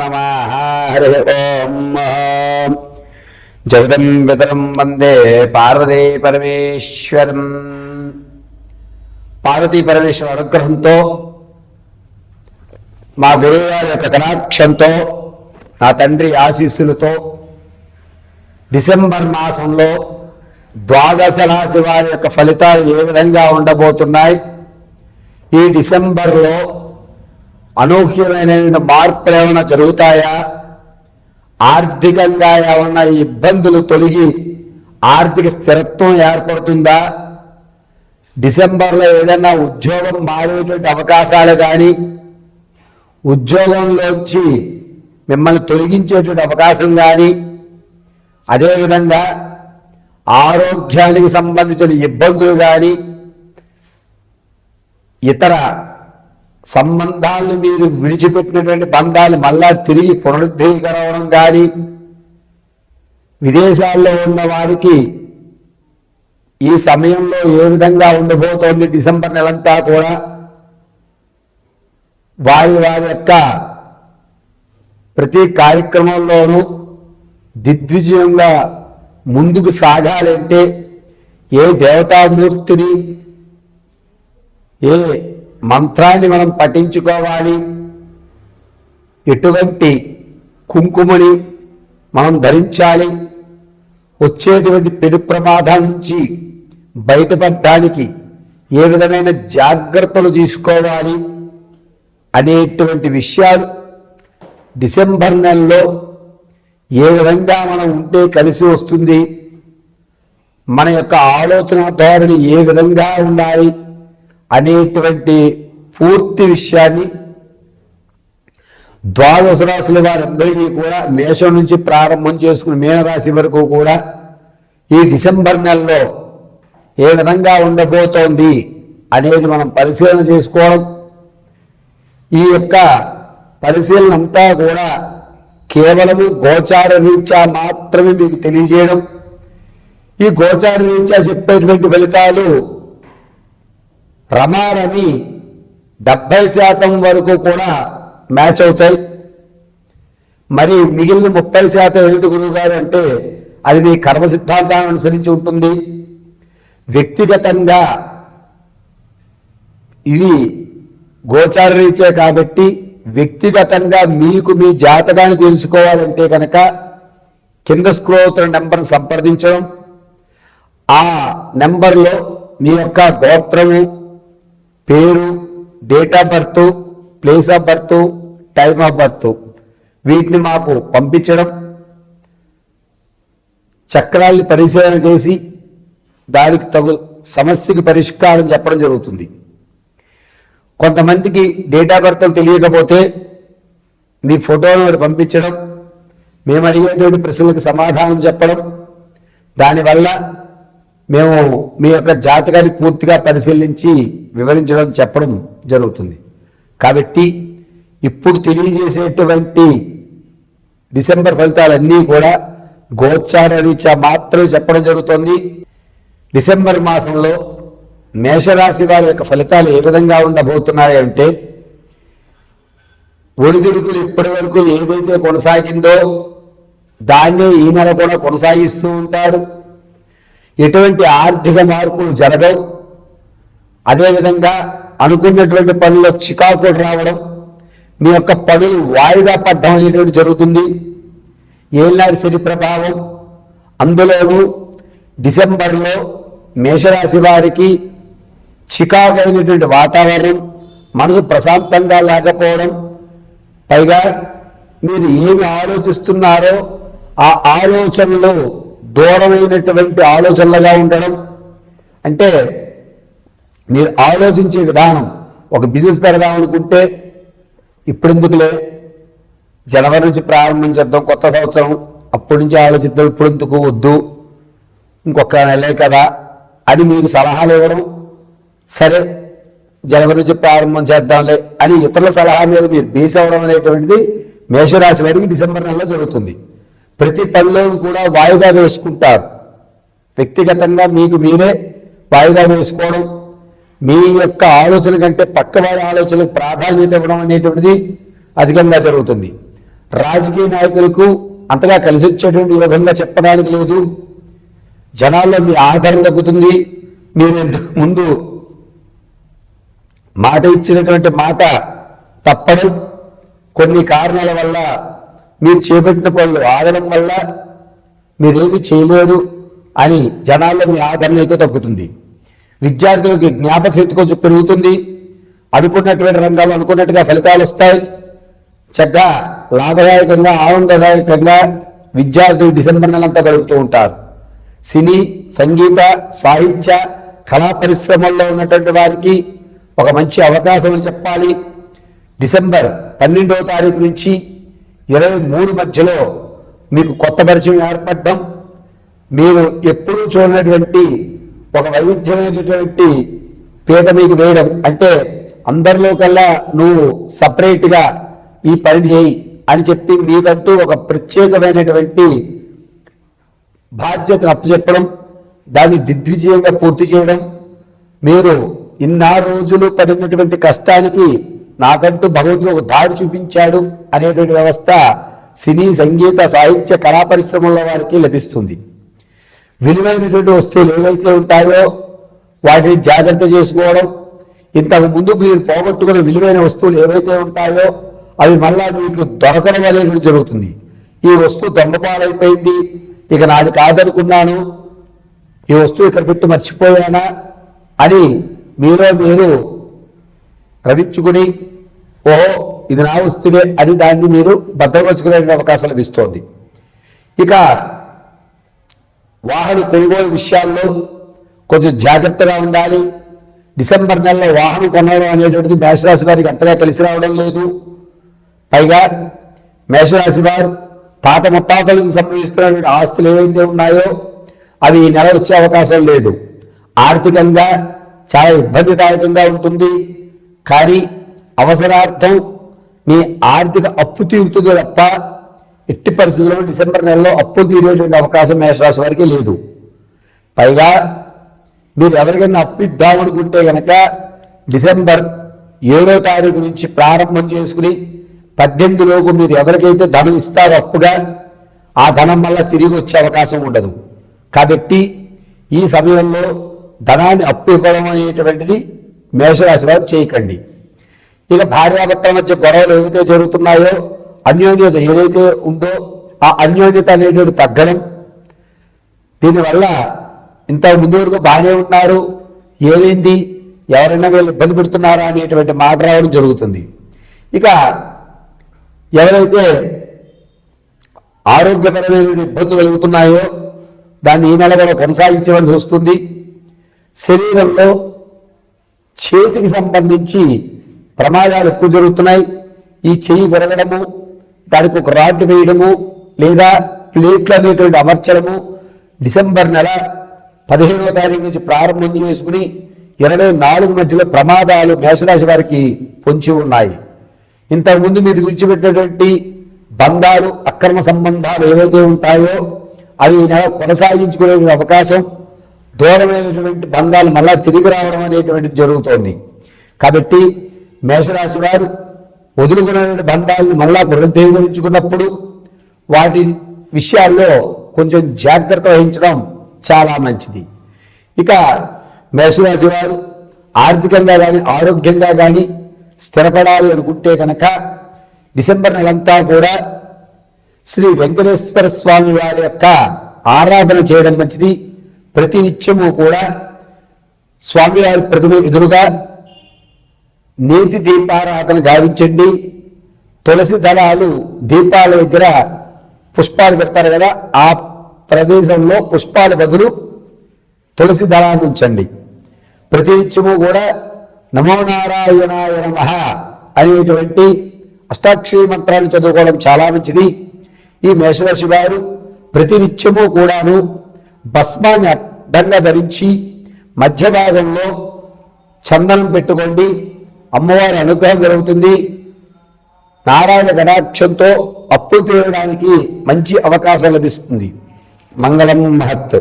నమః. హరి ఓం. జగదం పితరం వందే పార్వతీ పరమేశ్వరం. పార్వతీ పరమేశ్వర అనుగ్రహంతో, మా గురువు గారి యొక్క కటాక్షంతో, నా తండ్రి ఆశీస్సులతో డిసెంబర్ మాసంలో ద్వాదశ రాశి వారి యొక్క ఫలితాలు ఏ విధంగా ఉండబోతున్నాయి, ఈ డిసెంబర్లో అనూహ్యమైన మార్పులు ఏమైనా జరుగుతాయా, ఆర్థికంగా ఏమన్నా ఇబ్బందులు తొలగి ఆర్థిక స్థిరత్వం ఏర్పడుతుందా, డిసెంబర్లో ఏదైనా ఉద్యోగం మారేటువంటి అవకాశాలు కానీ, ఉద్యోగంలోంచి మిమ్మల్ని తొలగించేటువంటి అవకాశం కానీ, అదేవిధంగా ఆరోగ్యానికి సంబంధించిన ఇబ్బందులు కానీ, ఇతర సంబంధాలను మీరు విడిచిపెట్టినటువంటి బంధాలు మళ్ళా తిరిగి పునరుద్ధీకరవడం కానీ, విదేశాల్లో ఉన్న వారికి ఈ సమయంలో ఏ విధంగా ఉండబోతోంది డిసెంబర్ నెలంతా కూడా, వారి యొక్క ప్రతి కార్యక్రమంలోనూ దిగ్విజయంగా ముందుకు సాగాలంటే ఏ దేవతామూర్తిని, ఏ మంత్రాన్ని మనం పఠించుకోవాలి, ఎటువంటి కుంకుమని మనం ధరించాలి, వచ్చేటువంటి పెను ప్రమాదం నుంచి బయటపడడానికి ఏ విధమైన జాగ్రత్తలు తీసుకోవాలి అనేటువంటి విషయాలు డిసెంబర్ నెలలో ఏ విధంగా మనం ఉంటే కలిసి వస్తుంది, మన యొక్క ఆలోచన ధోరణి ఏ విధంగా ఉండాలి అనేటువంటి పూర్తి విషయాన్ని ద్వాదశ రాశుల వారందరికీ కూడా మేషం నుంచి ప్రారంభం చేసుకుని మీనరాశి వరకు కూడా ఈ డిసెంబర్ నెలలో ఏ విధంగా ఉండబోతోంది అనేది మనం పరిశీలన చేసుకోవడం, ఈ యొక్క పరిశీలన అంతా కూడా కేవలము గోచార రీత్యా మాత్రమే మీకు తెలియజేయడం. ఈ గోచార రీత్యా చెప్పేటువంటి ఫలితాలు రమారమి 70% వరకు కూడా మ్యాచ్ అవుతాయి. మరి మిగిలిన 30% ఏమిటి గురువు గారు అంటే, అది మీ కర్మ సిద్ధాంతాన్ని అనుసరించి ఉంటుంది. వ్యక్తిగతంగా ఇవి గోచార రీత్యా కాబట్టి వ్యక్తిగతంగా మీకు మీ జాతకాన్ని తెలుసుకోవాలంటే కనుక కింద స్క్రోల్ అవుతున్న నెంబర్ని సంప్రదించడం, ఆ నెంబర్లో మీ యొక్క గోత్రము, పేరు, date of birth, place of birth, time of birth వీటిని మాకు పంపించడం, చక్రాల్ని పరిశీలన చేసి దానికి తగు సమస్యకి పరిష్కారం చెప్పడం జరుగుతుంది. కొంతమందికి డేట్ ఆఫ్ బర్త్ తెలియకపోతే మీ ఫోటోలను పంపించడం, మేము అడిగేటువంటి ప్రశ్నలకు సమాధానం చెప్పడం, దానివల్ల మేము మీ యొక్క జాతకాన్ని పూర్తిగా పరిశీలించి వివరించడం చెప్పడం జరుగుతుంది. కాబట్టి ఇప్పుడు తెలియజేసేటువంటి డిసెంబర్ ఫలితాలన్నీ కూడా గోచార రీత్యా మాత్రమే చెప్పడం జరుగుతుంది. డిసెంబర్ మాసంలో మేషరాశి వారి యొక్క ఫలితాలు ఏ విధంగా ఉండబోతున్నాయి అంటే, ఒడిదుడుకులు ఇప్పటి వరకు ఏదైతే కొనసాగిందో దాన్నే ఈ నెల కూడా కొనసాగిస్తూ ఉంటారు. ఎటువంటి ఆర్థిక మార్పులు జరగవు. అదేవిధంగా అనుకున్నటువంటి పనుల్లో చికాకులు రావడం, మీ యొక్క పనులు వాయిదా పడడం అనేటువంటి జరుగుతుంది. ఏళ్ళనాటి శని ప్రభావం, అందులోనూ డిసెంబర్లో మేషరాశి వారికి చికాకు అయినటువంటి వాతావరణం, మనసు ప్రశాంతంగా లేకపోవడం, పైగా మీరు ఏమి ఆలోచిస్తున్నారో ఆ ఆలోచనలు దూరమైనటువంటి ఆలోచనలుగా ఉండడం. అంటే మీరు ఆలోచించే విధానం, ఒక బిజినెస్ పెడదామనుకుంటే ఇప్పుడెందుకులే, జనవరి నుంచి ప్రారంభించేద్దాం, కొత్త సంవత్సరం అప్పటి నుంచి ఆలోచిద్దాం, ఇప్పుడెందుకు వద్దు, ఇంకొక నెలే కదా అని మీకు సలహాలు ఇవ్వడం. సరే జనవరి నుంచి ప్రారంభం చేద్దాంలే అని ఇతరుల సలహా మీద మీరు బేస్ అవ్వడం అనేటువంటిది మేషరాశి వారికి డిసెంబర్ నెలలో జరుగుతుంది. ప్రతి పనిలో కూడా వాయిదా వేసుకుంటారు. వ్యక్తిగతంగా మీకు మీరే వాయిదా వేసుకోవడం, మీ యొక్క ఆలోచన కంటే పక్కవారి ఆలోచనలకు ప్రాధాన్యత ఇవ్వడం అనేటువంటిది అధికంగా జరుగుతుంది. రాజకీయ నాయకులకు అంతగా కలిసి వచ్చేటువంటి విధంగా చెప్పడానికి లేదు. జనాల్లో మీ ఆదరణ తగ్గుతుంది. మీరు ముందు మాట ఇచ్చినటువంటి మాట తప్పడం, కొన్ని కారణాల వల్ల మీరు చేపట్టిన పనులు ఆగడం వల్ల మీరేమి చేయలేరు అని జనాల్లో మీ ఆదరణ అయితే తగ్గుతుంది. విద్యార్థులకి జ్ఞాపక శక్తి కొంచెం పెరుగుతుంది. అనుకున్నటువంటి రంగాల్లో అనుకున్నట్టుగా ఫలితాలు వస్తాయి. చక్కగా లాభదాయకంగా ఆనందదాయకంగా విద్యార్థులు డిసెంబర్ నెలంతా గడుపుతూ ఉంటారు. సినీ, సంగీత, సాహిత్య, కళా పరిశ్రమల్లో ఉన్నటువంటి వారికి ఒక మంచి అవకాశం అని చెప్పాలి. డిసెంబర్ 12వ తారీఖు నుంచి 23 మధ్యలో మీకు కొత్త పరిచయం ఏర్పడడం, మీరు ఎప్పుడూ చూడనటువంటి ఒక వైవిధ్యమైనటువంటి పీట మీకు వేయడం, అంటే అందరిలో కల్లా నువ్వు సపరేట్గా ఈ పని చేయి అని చెప్పి మీకంటూ ఒక ప్రత్యేకమైనటువంటి బాధ్యతను అప్పచెప్పడం, దాన్ని దిగ్విజయంగా పూర్తి చేయడం, మీరు ఇన్నా రోజులు పడినటువంటి కష్టానికి నాకంటూ భగవంతుడు ఒక దారి చూపించాడు అనేటువంటి వ్యవస్థ సినీ, సంగీత, సాహిత్య, కళా పరిశ్రమల వారికి లభిస్తుంది. విలువైనటువంటి వస్తువులు ఏవైతే ఉంటాయో వాటిని జాగ్రత్త చేసుకోవడం, ఇంతకు ముందు మీరు పోగొట్టుకున్న విలువైన వస్తువులు ఏవైతే ఉంటాయో అవి మళ్ళా మీకు దొరకడం అనేది జరుగుతుంది. ఈ వస్తువు దొంగపాలైపోయింది, ఇక నాది కాదనుకున్నాను, ఈ వస్తువు ఇక్కడ పెట్టి మర్చిపోయానా అని మీలో మీరు రవించుకుని ఓహో ఇది నా వస్తువే అని దాన్ని మీరు భద్రపరుచుకునే అవకాశం లభిస్తోంది. ఇక వాహన కొనుగోలు విషయాల్లో కొంచెం జాగ్రత్తగా ఉండాలి. డిసెంబర్ నెలలో వాహనం కొనడం అనేటువంటిది మేషరాశి వారికి అంతగా కలిసి రావడం లేదు. పైగా మేషరాశి వారు తాత ముత్తాతలకు సంబంధిస్తున్నటువంటి ఆస్తులు ఏవైతే ఉన్నాయో అవి ఈ నెల వచ్చే అవకాశం లేదు. ఆర్థికంగా చాలా ఇబ్బందిదాయకంగా ఉంటుంది. కానీ అవసరార్థం మీ ఆర్థిక అప్పు తీరుతుంది తప్ప ఎట్టి పరిస్థితుల్లో డిసెంబర్ నెలలో అప్పు తీరేటువంటి అవకాశం మేషరాశి వారికి లేదు. పైగా మీరు ఎవరికైనా అప్పు ఇద్దామనుకుంటే కనుక డిసెంబర్ 7వ తారీఖు నుంచి ప్రారంభం చేసుకుని 18లోపు మీరు ఎవరికైతే ధనం ఇస్తారో అప్పుగా ఆ ధనం మళ్ళా తిరిగి వచ్చే అవకాశం ఉండదు. కాబట్టి ఈ సమయంలో ధనాన్ని అప్పు ఇవ్వడం అనేటువంటిది మేషరాశి వారు చేయకండి. ఇక భార్యాభర్తల మధ్య గొడవలు ఏవైతే జరుగుతున్నాయో అన్యోన్యత ఏదైతే ఉందో ఆ అన్యోన్యత అనేటువంటి తగ్గడం, దీనివల్ల ఇంత ముందు వరకు బాగానే ఉన్నారు, ఏమైంది, ఎవరైనా వీళ్ళు ఇబ్బంది పెడుతున్నారా అనేటువంటి మాట రావడం జరుగుతుంది. ఇక ఎవరైతే ఆరోగ్యపరమైన ఇబ్బందులు కలుగుతున్నాయో దాన్ని ఈ నెల కూడా కొనసాగించవలసి వస్తుంది. శరీరంలో చేతికి సంబంధించి ప్రమాదాలు ఎక్కువ జరుగుతున్నాయి. ఈ చెయ్యి విరగడము, దానికి ఒక రాడ్ వేయడము లేదా ప్లేట్లు అనేటువంటి అమర్చడము డిసెంబర్ నెల 15వ తారీఖు నుంచి ప్రారంభం చేసుకుని 24 మధ్యలో ప్రమాదాలు మేషరాశి వారికి పొంచి ఉన్నాయి. ఇంతకుముందు మీరు విడిచిపెట్టినటువంటి బంధాలు, అక్రమ సంబంధాలు ఏవైతే ఉంటాయో అవి ఈ నెల కొనసాగించుకునే అవకాశం, దూరమైనటువంటి బంధాలు మళ్ళా తిరిగి రావడం అనేటువంటిది జరుగుతోంది. కాబట్టి మేషరాశి వారు వదులుకున్నటువంటి బంధాలను మళ్ళా పునరుద్ధరించుకున్నప్పుడు వాటి విషయాల్లో కొంచెం జాగ్రత్త వహించడం చాలా మంచిది. ఇక మేషరాశి వారు ఆర్థికంగా కానీ ఆరోగ్యంగా కానీ స్థిరపడాలి అనుకుంటే కనుక డిసెంబర్ నెలంతా కూడా శ్రీ వెంకటేశ్వర స్వామి వారి యొక్క ఆరాధన చేయడం మంచిది. ప్రతి నిత్యము కూడా స్వామివారి ప్రతిమ ఎదురుగా నేతి దీపారాధన గావించండి. తులసి దళాలు దీపాల దగ్గర పుష్పాలు పెడతారు కదా, ఆ ప్రదేశంలో పుష్పాల బదులు తులసి దళాన్ని ఉంచండి. ప్రతి నిత్యము కూడా నమో నారాయణాయ నమః అనేటువంటి అష్టాక్షరి మంత్రాన్ని చదువుకోవడం చాలా మంచిది. ఈ మేషరాశి వారు ప్రతి నిత్యము కూడాను భస్మాన్ని అడ్డంగా ధరించి మధ్య భాగంలో చందనం పెట్టుకోండి. అమ్మవారి అనుగ్రహం జరుగుతుంది. నారాయణ కటాక్షంతో అప్పు తీయడానికి మంచి అవకాశం లభిస్తుంది. మంగళం మహత్.